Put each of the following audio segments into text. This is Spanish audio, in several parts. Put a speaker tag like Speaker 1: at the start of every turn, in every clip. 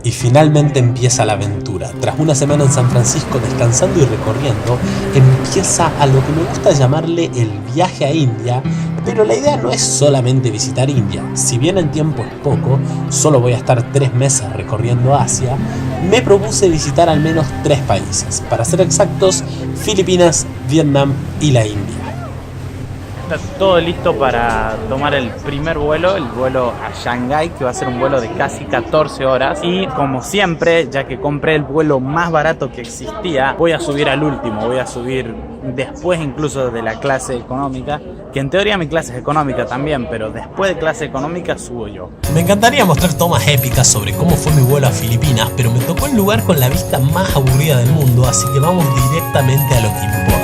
Speaker 1: Y finalmente empieza la aventura. Tras una semana en San Francisco descansando y recorriendo, empieza a lo que me gusta llamarle el viaje a India, pero la idea no es solamente visitar India. Si bien el tiempo es poco, solo voy a estar 3 meses recorriendo Asia, me propuse visitar al menos 3 países, para ser exactos, Filipinas, Vietnam y la India.
Speaker 2: Está todo listo para tomar el primer vuelo, el vuelo a Shanghái, que va a ser un vuelo de casi 14 horas. Y como siempre, ya que compré el vuelo más barato que existía, voy a subir al último, voy a subir después incluso de la clase económica, que en teoría mi clase es económica también, pero después de clase económica subo yo.
Speaker 1: Me encantaría mostrar tomas épicas sobre cómo fue mi vuelo a Filipinas, pero me tocó el lugar con la vista más aburrida del mundo, así que vamos directamente a lo que importa.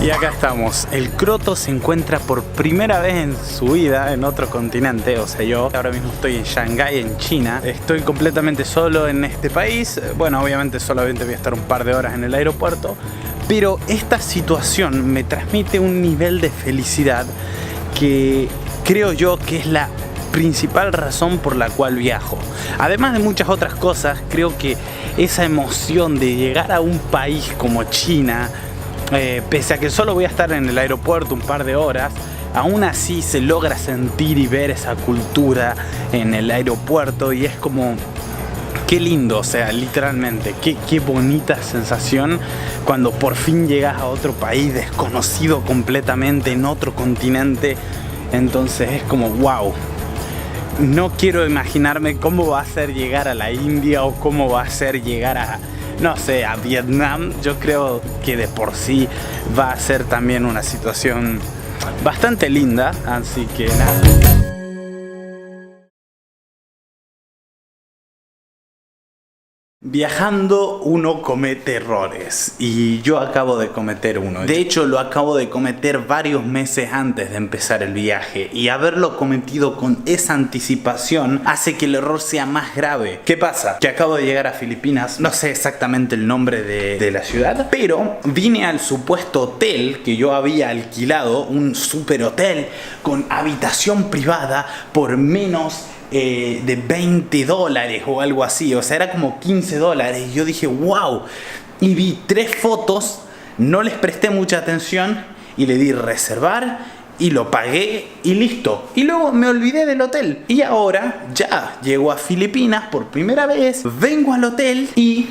Speaker 2: Y acá estamos, el Croto se encuentra por primera vez en su vida en otro continente, o sea yo ahora mismo estoy en Shanghái, en China, estoy completamente solo en este país, bueno obviamente solamente voy a estar un par de horas en el aeropuerto, pero esta situación me transmite un nivel de felicidad que creo yo que es la principal razón por la cual viajo. Además de muchas otras cosas, creo que esa emoción de llegar a un país como China, pese a que solo voy a estar en el aeropuerto un par de horas, aún así se logra sentir y ver esa cultura en el aeropuerto y es como, qué lindo, o sea, literalmente, qué bonita sensación cuando por fin llegas a otro país desconocido completamente, en otro continente. Entonces es como, wow. No quiero imaginarme cómo va a ser llegar a la India o cómo va a ser llegar a, no sé, a Vietnam. Yo creo que de por sí va a ser también una situación bastante linda, así que nada. Viajando uno comete errores y yo acabo de cometer uno. De hecho lo acabo de cometer varios meses antes de empezar el viaje y haberlo cometido con esa anticipación hace que el error sea más grave. ¿Qué pasa? Que acabo de llegar a Filipinas, no sé exactamente el nombre de la ciudad, pero vine al supuesto hotel que yo había alquilado, un super hotel con habitación privada por menos de $20 o algo así, o sea era como $15 y yo dije wow, y vi 3 fotos, no les presté mucha atención y le di reservar y lo pagué y listo, y luego me olvidé del hotel y ahora ya llego a Filipinas por primera vez, vengo al hotel y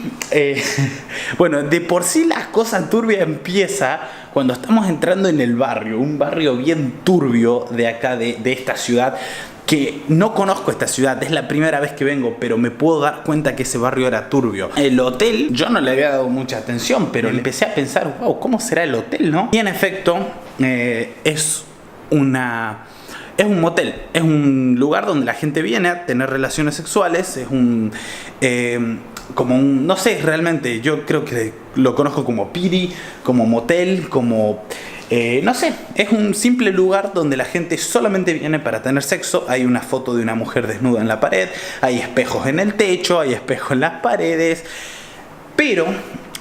Speaker 2: bueno, de por sí las cosas turbias empieza cuando estamos entrando en el barrio, un barrio bien turbio de acá de esta ciudad, que no conozco esta ciudad, es la primera vez que vengo, pero me puedo dar cuenta que ese barrio era turbio. El hotel, yo no le había dado mucha atención, pero empecé a pensar, wow, ¿cómo será el hotel, no? Y en efecto, es un motel, es un lugar donde la gente viene a tener relaciones sexuales, es como un, no sé, realmente, yo creo que lo conozco como piri, como motel, como... no sé, es un simple lugar donde la gente solamente viene para tener sexo. Hay una foto de una mujer desnuda en la pared, hay espejos en el techo, hay espejos en las paredes, pero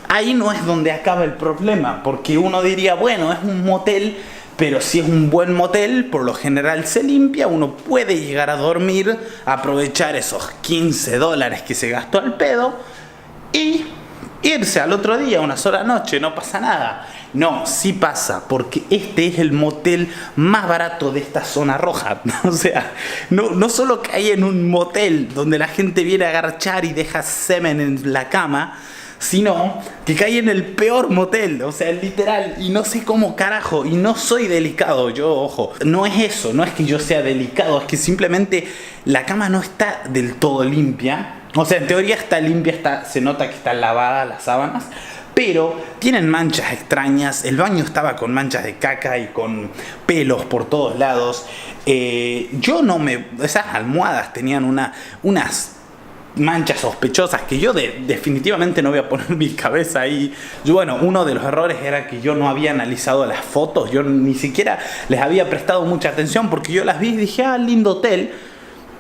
Speaker 2: ahí no es donde acaba el problema, porque uno diría, bueno, es un motel, pero si es un buen motel, por lo general se limpia, uno puede llegar a dormir, aprovechar esos $15 que se gastó al pedo y irse al otro día, una sola noche, no pasa nada. No, sí pasa, porque este es el motel más barato de esta zona roja. O sea, no solo cae en un motel donde la gente viene a garchar y deja semen en la cama, sino que cae en el peor motel, o sea, literal, y no sé cómo carajo, y no soy delicado, yo, ojo, no es eso, no es que yo sea delicado, es que simplemente la cama no está del todo limpia. O sea, en teoría está limpia, se nota que está lavada las sábanas, pero tienen manchas extrañas. El baño estaba con manchas de caca y con pelos por todos lados. Esas almohadas tenían unas manchas sospechosas que yo definitivamente no voy a poner mi cabeza ahí. Bueno, uno de los errores era que yo no había analizado las fotos, yo ni siquiera les había prestado mucha atención porque yo las vi y dije, lindo hotel.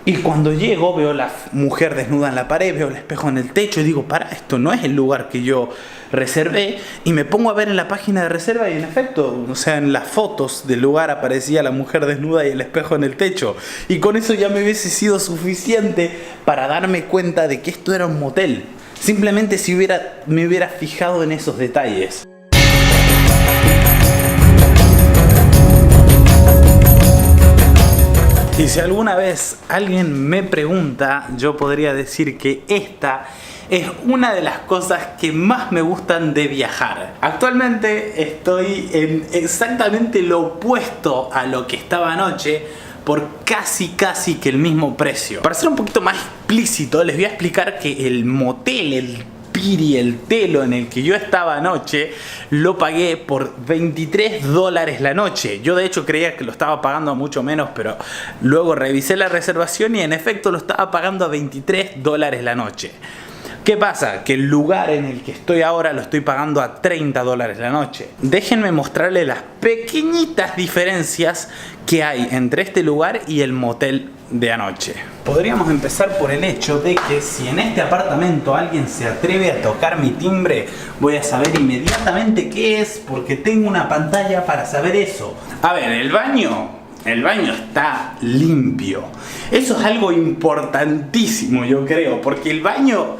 Speaker 2: Y cuando llego veo la mujer desnuda en la pared, veo el espejo en el techo y digo, para, esto no es el lugar que yo reservé. Y me pongo a ver en la página de reserva y en efecto, o sea, en las fotos del lugar aparecía la mujer desnuda y el espejo en el techo. Y con eso ya me hubiese sido suficiente para darme cuenta de que esto era un motel. Simplemente si me hubiera fijado en esos detalles. Y si alguna vez alguien me pregunta, yo podría decir que esta es una de las cosas que más me gustan de viajar. Actualmente estoy en exactamente lo opuesto a lo que estaba anoche, por casi que el mismo precio. Para ser un poquito más explícito, les voy a explicar que el motel, el Piri, el telo en el que yo estaba anoche, lo pagué por $23 la noche. Yo de hecho creía que lo estaba pagando a mucho menos, pero luego revisé la reservación y en efecto lo estaba pagando a $23 la noche. ¿Qué pasa? Que el lugar en el que estoy ahora lo estoy pagando a $30 la noche. Déjenme mostrarles las pequeñitas diferencias que hay entre este lugar y el motel de anoche. Podríamos empezar por el hecho de que si en este apartamento alguien se atreve a tocar mi timbre, voy a saber inmediatamente qué es, porque tengo una pantalla para saber eso. A ver, el baño está limpio. Eso es algo importantísimo, yo creo, porque el baño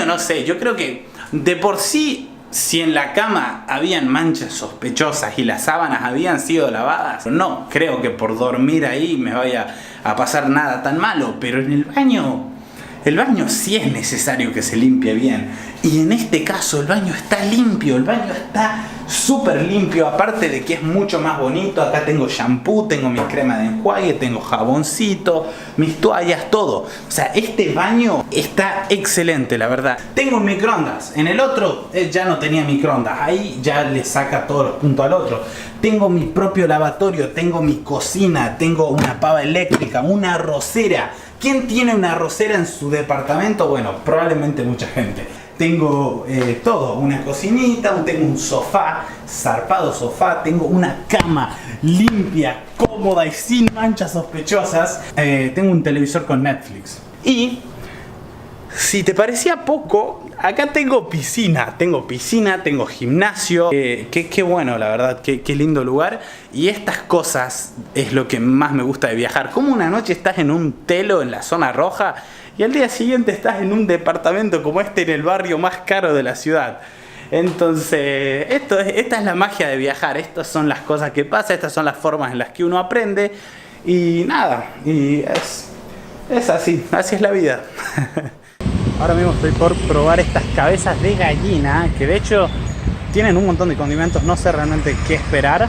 Speaker 2: no sé, yo creo que de por sí, si en la cama habían manchas sospechosas y las sábanas habían sido lavadas, no creo que por dormir ahí me vaya a pasar nada tan malo, pero en el baño sí es necesario que se limpie bien. Y en este caso el baño está limpio, el baño está súper limpio, aparte de que es mucho más bonito. Acá tengo shampoo, tengo mi crema de enjuague, tengo jaboncito, mis toallas, todo. O sea, este baño está excelente, la verdad. Tengo un microondas, en el otro ya no tenía microondas, ahí ya le saca todos los puntos al otro. Tengo mi propio lavatorio, tengo mi cocina, tengo una pava eléctrica, una arrocera. ¿Quién tiene una arrocera en su departamento? Bueno, probablemente mucha gente. Tengo todo, una cocinita, tengo un sofá, zarpado sofá, tengo una cama limpia, cómoda y sin manchas sospechosas. Tengo un televisor con Netflix. Y si te parecía poco, acá tengo piscina, tengo gimnasio. Qué bueno, la verdad, qué lindo lugar. Y estas cosas es lo que más me gusta de viajar. Como una noche estás en un telo en la zona roja y al día siguiente estás en un departamento como este en el barrio más caro de la ciudad. Entonces, esta es la magia de viajar. Estas son las cosas que pasan, estas son las formas en las que uno aprende. Y nada, y es así es la vida. Ahora mismo estoy por probar estas cabezas de gallina, que de hecho tienen un montón de condimentos, no sé realmente qué esperar,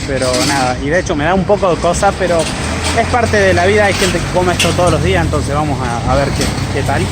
Speaker 2: pero nada, y de hecho me da un poco de cosa, pero es parte de la vida, hay gente que come esto todos los días, entonces vamos a ver qué tal.